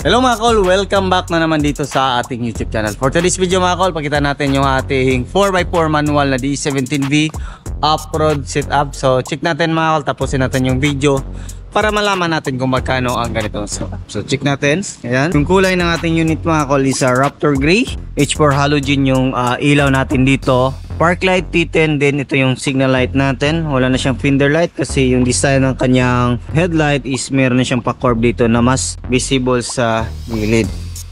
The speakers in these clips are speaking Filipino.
Hello mga kol, welcome back na naman dito sa ating YouTube channel. For today's video mga kol, pakita natin yung ating 4x4 manual na D17V off-road setup. So check natin mga kol, tapusin natin yung video para malaman natin kung magkano ang ganito. So check natin. Ayan. Yung kulay ng ating unit mga kol is Raptor Gray. H4 halogen yung ilaw natin dito. Park light T10 din, ito yung signal light natin. Wala na siyang fender light kasi yung design ng kanyang headlight is meron na siyang pa-curve dito na mas visible sa gilid.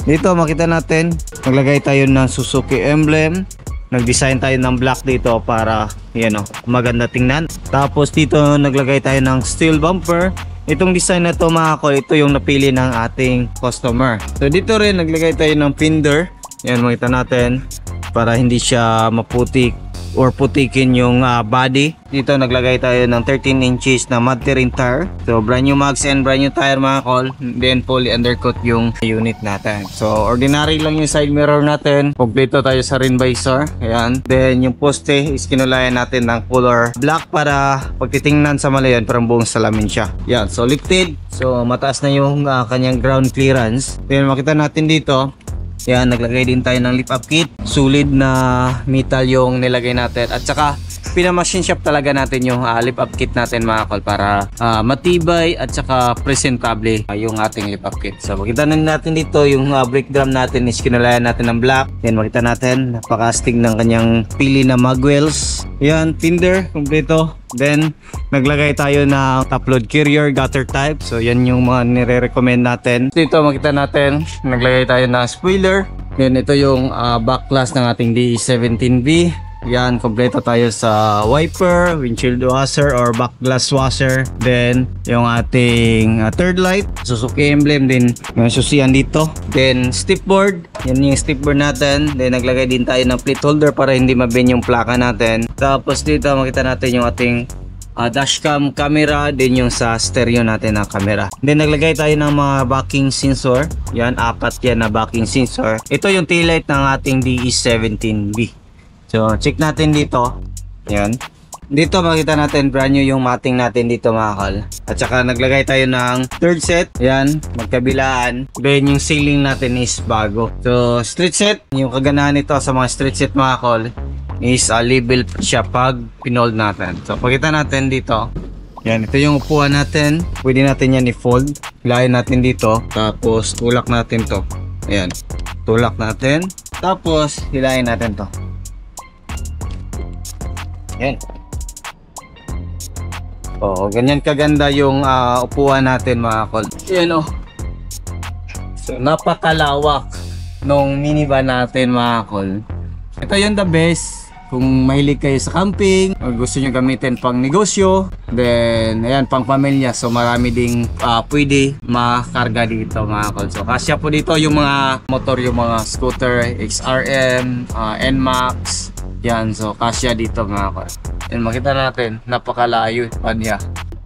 Dito makita natin, naglagay tayo ng Suzuki emblem. Nag-design tayo ng black dito para yan maganda tingnan. Tapos dito naglagay tayo ng steel bumper. Itong design na to mga kol, ito yung napili ng ating customer. So dito rin naglagay tayo ng fender. Yan makita natin para hindi siya maputik or putikin yung body. Dito naglagay tayo ng 13 inches na mud terrain tire. So brand new mags and brand new tire mga kol. Then fully undercoat yung unit natin. So ordinary lang yung side mirror natin. Kompleto tayo sa rim visor. Ayan. Then yung poste is kinulayan natin ng color black para pagtitingnan sa malayan parang buong salamin siya. Yan. So lifted. So mataas na yung kanyang ground clearance. Then makita natin dito. Yan, naglagay din tayo ng lift up kit. Solid na metal yung nilagay natin. At saka pinamachine shop talaga natin yung lift up kit natin mga kol para matibay at saka presentable yung ating lift up kit. So makita natin dito yung brake drum natin is kinulayan natin ng black. Yan makita natin napakastig ng kanyang pili na magwells. Yan, fender kompleto. Then naglagay tayo ng top load carrier gutter type. So yan yung mga nire-recommend natin. Dito makita natin naglagay tayo ng spoiler. Then ito yung back glass ng ating D17V. Yan, kompleto tayo sa wiper, windshield washer or back glass washer. Then yung ating third light, Suzuki emblem din yung susian dito. Then stipboard, yan yung stipboard natin. Then naglagay din tayo ng plate holder para hindi mabend yung plaka natin. Tapos dito makita natin yung ating dashcam camera, din yung sa stereo natin na camera. Then naglagay tayo ng mga backing sensor. Yan, apat yan na backing sensor. Ito yung taillight ng ating DE17V. So check natin dito. Yan. Dito makita natin brand new yung mating natin dito mga kol. At saka naglagay tayo ng third set. Yan, magkabilaan. Then yung ceiling natin is bago. So street set, yung kaganahan nito sa mga street set mga kol is level siya pag pinold natin. So pakita natin dito. Yan, ito yung upuan natin. Pwede natin yan i-fold. Hilahin natin dito. Tapos tulak natin to. Ayan. Tulak natin. Tapos hilahin natin to. Yan. Oh, ganyan kaganda yung upuan natin mga kol. Yan oh. So napakalawak nung minivan natin mga kol. Ito yung the best kung mahilig kayo sa camping o gusto nyo gamitin pang negosyo. Then ayan, pang pamilya. So marami ding pwede makarga dito mga kol. So kasya po dito yung mga motor, yung mga scooter, XRM, NMAX. Yan, so kasya dito mga kol. Yan, makita natin, napakalayo pa niya.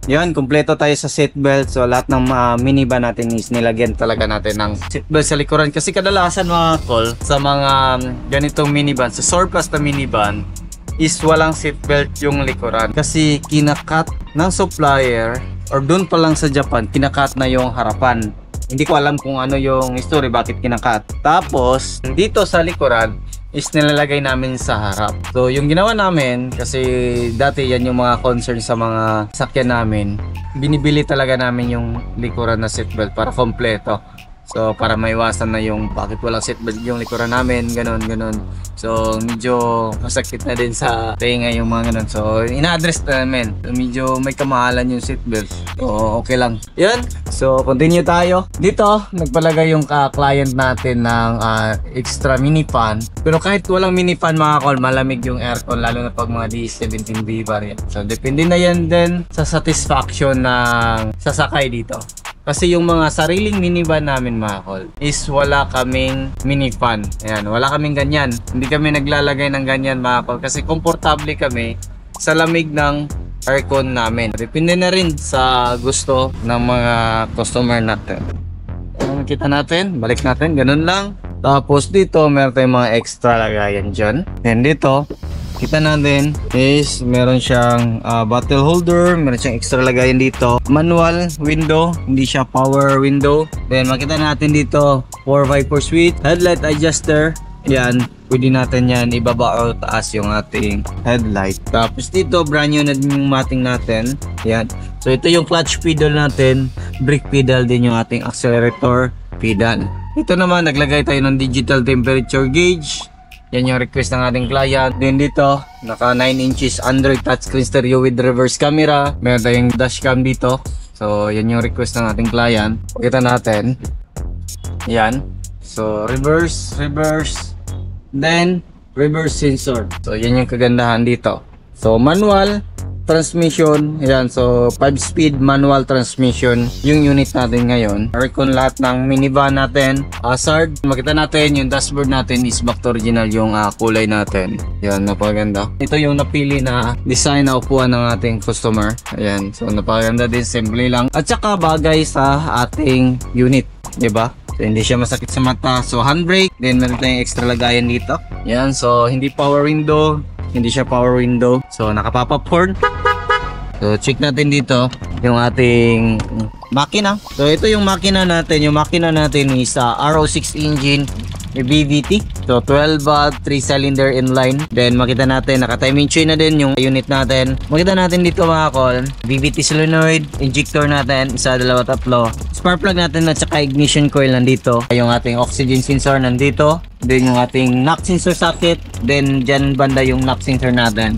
Yan, kumpleto tayo sa seatbelt. So lahat ng minivan natin is nilagyan talaga natin ng seatbelt sa likuran. Kasi kadalasan mga kol, sa mga ganitong minivan, sa surplus na minivan, is walang seatbelt yung likuran. Kasi kinakat ng supplier, or doon pa lang sa Japan, kinakat na yung harapan. Hindi ko alam kung ano yung history, bakit kinakat. Tapos, dito sa likuran, is nilalagay namin sa harap. So yung ginawa namin, kasi dati yan yung mga concern sa mga sakyan namin, binibili talaga namin yung likuran na seatbelt para kompleto. So para maiwasan na yung bakit walang seatbelt yung likuran namin, ganun. So medyo masakit na din sa tenga yung mga ganun. So ina-address namin. So, medyo may kamahalan yung seatbelt. So okay lang. Yan. So continue tayo. Dito nagpalagay yung client natin ng extra mini fan. Pero kahit walang mini fan mga kol, malamig yung aircon lalo na pag mga D17V variant. So depende na yan din sa satisfaction ng sasakay dito. Kasi yung mga sariling minivan namin mga kol is wala kaming mini fan. Ayan, wala kaming ganyan. Hindi kami naglalagay ng ganyan mga kol kasi komportable kami sa lamig ng aircon namin. Depende na rin sa gusto ng mga customer natin. Ano kita natin? Balik natin. Ganun lang. Tapos dito meron tayong mga extra lagayan dyan. And dito kita natin is meron siyang bottle holder, meron siyang extra lagayan dito. Manual window, hindi siya power window. Then makita natin dito 4x4 switch, headlight adjuster. Yan, pwede natin yan ibaba o taas yung ating headlight. Tapos dito brand new na din yung mating natin. Yan. So ito yung clutch pedal natin, brake pedal din yung ating accelerator pedal. Ito naman naglagay tayo ng digital temperature gauge. Yan yung request ng ating client. Then dito, naka 9 inches Android touchscreen stereo with reverse camera. Meron tayong dashcam dito. So yan yung request ng ating client. Pakita natin. Yan. So reverse, then reverse sensor. So yan yung kagandahan dito. So manual transmission, yan. So 5-speed manual transmission yung unit natin ngayon. Aircon lahat ng minivan natin. Hazard, makita natin yung dashboard natin is back to original yung kulay natin. Yan, napakaganda. Ito yung napili na design na upuan ng ating customer. Ayan, so napakaganda din, simple lang. At saka bagay sa ating unit, diba? So, hindi siya masakit sa mata. So handbrake, then meron tayong extra lagayan dito. Yan, so hindi power window, hindi siya power window. So nakapop-up horn. So check natin dito yung ating makina. So ito yung makina natin. Yung makina natin is RO6 engine BVT. So 12 watt 3-cylinder inline. Then makita natin naka-timing chain na din yung unit natin. Makita natin dito mga kol, BVT solenoid, injector natin, isa, dalawa, tatlo. Spark plug natin at saka ignition coil nandito. Yung ating oxygen sensor nandito. Then yung ating knock sensor socket. Then dyan banda yung knock sensor natin.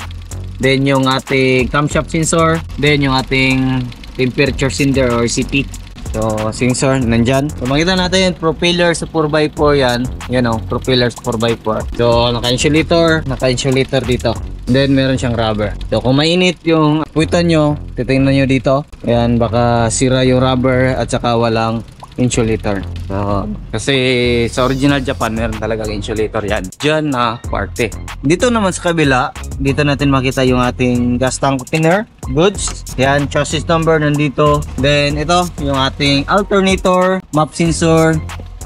Then yung ating camshaft sensor. Then yung ating temperature sensor or CP. So sensor nandyan. So makita natin propeller sa 4x4 yan. Yan o, propeller sa 4x4. So naka-insulator dito. Then meron siyang rubber. So kung mainit yung puwitan nyo, titingnan nyo dito. Ayan, baka sira yung rubber at saka walang insulator. So, kasi sa original Japan meron talagang insulator yan. Diyan na parte. Dito naman sa kabila, dito natin makita yung ating gas tank opener. Goods. Yan, chassis number nandito. Then ito, yung ating alternator, map sensor.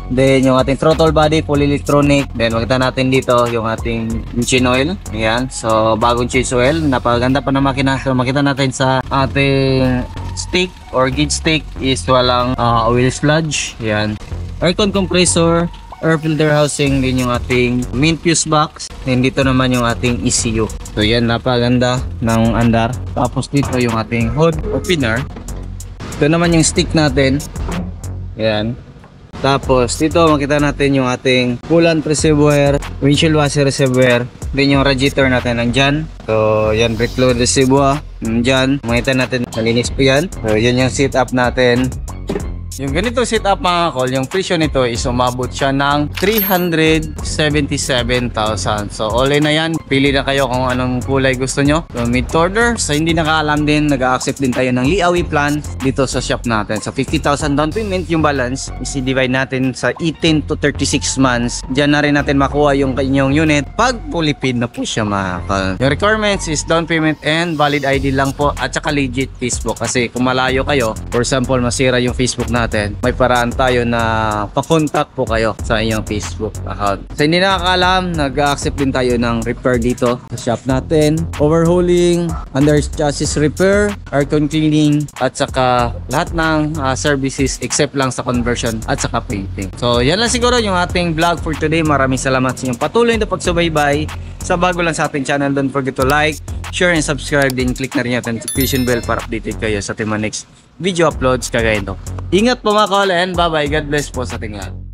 Then yung ating throttle body, full electronic. Then makita natin dito yung ating engine oil. Ayan, so bagong change oil. Napakaganda pa ng makina. So makita natin sa ating stick or gauge stick is walang oil sludge. Ayan, aircon compressor, air filter housing, din yung ating main fuse box. Then dito naman yung ating ECU. So yan, napakaganda ng andar. Tapos dito yung ating hood opener. Ito naman yung stick natin. Ayan. Tapos dito makita natin yung ating coolant reservoir, windshield washer reservoir, din yung radiator natin nandyan. So yan, brake fluid reservoir nandyan. Makita natin malinis po yan. So yan yung setup natin. Yung ganito setup mga kol, yung presyo nito is umabot siya ng 377,000. So all in na yan, pili na kayo kung anong kulay gusto nyo. So mid order, sa hindi nakaalam din, nag-accept din tayo ng Liawi plan dito sa shop natin. So 50,000 down payment, yung balance isi-divide natin sa 18 to 36 months. Diyan na rin natin makuha yung kanyang unit pag fully paid na po siya mga kol. Yung requirements is down payment and valid ID lang po at saka legit Facebook. Kasi kung malayo kayo, for example masira yung Facebook natin, may paraan tayo na pa-contact po kayo sa inyong Facebook account. Sa hindi nakakaalam, nag-accept din tayo ng repair dito sa shop natin. Overhauling, under chassis repair, aircon cleaning, at saka lahat ng services except lang sa conversion at saka painting. So yan lang siguro yung ating vlog for today. Maraming salamat sa inyong patuloy na pagsubaybay. Sa bago lang sa ating channel, don't forget to like, share, and subscribe. Din click na rin yung notification bell para updated kayo sa ating mga next video uploads kagaya ito. Ingat po mga kol, and bye bye. God bless po sa ating lahat.